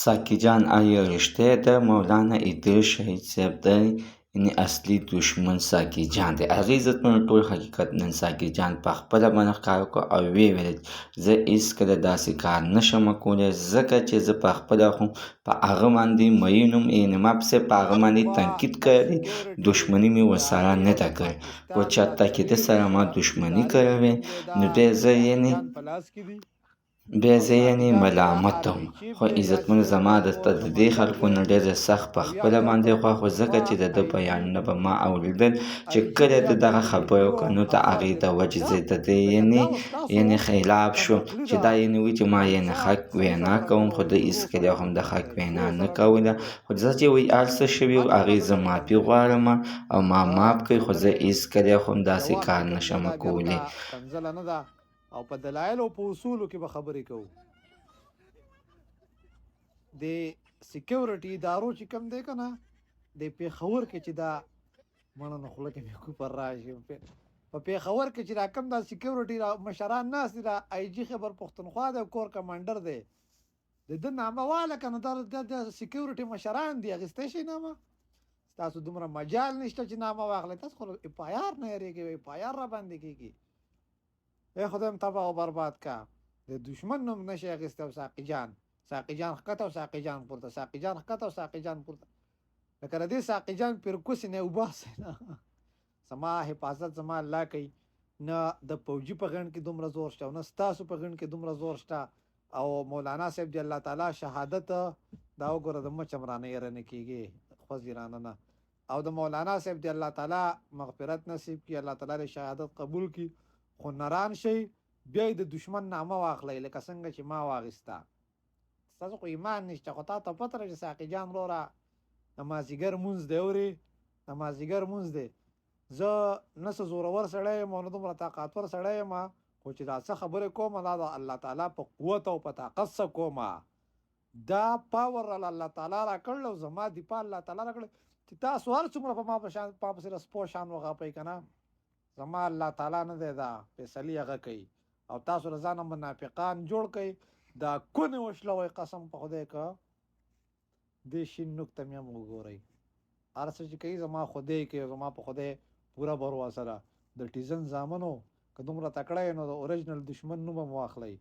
ساقي جان آیا رښتیا د مولانا ادریس شهید صاحب دی؟ یعنې اصلي دښمن ساقي جان دی. هغې عزتمنو ټول حقیقت نن ساقي جان په خپله باندې ښکاره کړو او ویې ویل زه هېڅکله داسې کار نه شم کولی، ځکه چې زه په خپله خو په هغه باندې مین یم، یعنې ما پسې په هغه باندې تنقید کړی دی، دښمني مې ورسره نه ده کړې. که چېرته کې ده سره ما دښمني کړې وی نو بیا زه یعنې ملامت یم. خو عزتمنو زما د دې خلکو نه ډېر سخت په خپله باندې خوښ و، ځکه چې د ده بیانونه به ما اورېدل چې کله د دغه خبرې وکړه نو د هغې د وجې زه د دې یعنې خلاف شوم چې دا یعنې وایي چې ما یعنې حق وینا کوم، خو ده هېڅکله هم د حق وینا نه کوله. خو زه چې وایي هر څه شوي و هغې زه معافي غواړم او ما معاف کړئ، خو زه هېڅکله هم داسې کار نه شم کولی. او په دلایل او په اصولو کې به خبرې کوو. د سکیورټي ادارو چې کوم دی که نه د پېښور کې چې دا مړه نو خوله کې مې کوپر راشي، په پېښور کې چې دا کوم دا سکیورټي مشران ناست دي، دا آی جي خیبر پښتونخوا دی، کور کمانډر دی، د ده نامه واله که نه دا د سکیورټي مشران دي، اخیستی شي نامه. تاسو دومره مجال نشته چې نامه واخلئ، تاسو خو اف آی آر نه یېرېږئ، اف آی آر را باندې کېږي. ای خدایم تباه او برباد کا، د دشمن نوم نشي اخیستی. او ساقي جان ښکته او ساقي جان پورته، ساقي جان ښکته او ساقي جان پورته، لکه د دې ساقي جان پیرکوسې نه وباسئ نه. زما حفاظت زما الله کوي، نه د فوجي په غڼ کې دومره زور شته او نه ستاسو په غڼ کې دومره زور شته. او مولانا صاحب دی الله تعالی شهادت دا وګوره د مچ رانه یې رانه کېږي، خوځي رانه نه. او د مولانا صاحب دی الله تعالی مغفرت نصیب کړي، الله تعالی د شهادت قبول کړي. خو نران شي بیا د دشمن نامه واخلئ لکه څنګه چې ما واخیسته. ستاسو خو ایمان نشته، خو تا ته پته ده چې ساقي جان وروره د مازدیګر مونځ دی، اورې د مازدیګر مونځ دی. زه نه څه زورور سړی یم او نه دومره طاقتور سړی یم، خو چې دا څه خبرې کوم دا د الله تعالی په قوت او په طاقت څه کوم، دا پاور الله تعالی را کړل او زما دفاع الله تعالی را کړل چې تاسو هر څومره په ما پسې د سپو شان وغاپئ که نه، زما الله تعالی نه دی دا فیصلې هغه کوي. او تاسو له ځانه منافقان جوړ کوئ، دا کونې وشلوئ قسم په خدای که دې شین نوک ته مې هم وګورئ. هر څه چې کوي زما خدای کوي، زما په خدای پوره بروسه ده. د ټیزن زامنو که دومره تکړه یې نو د اوریجنل دشمن نوم هم واخلئ.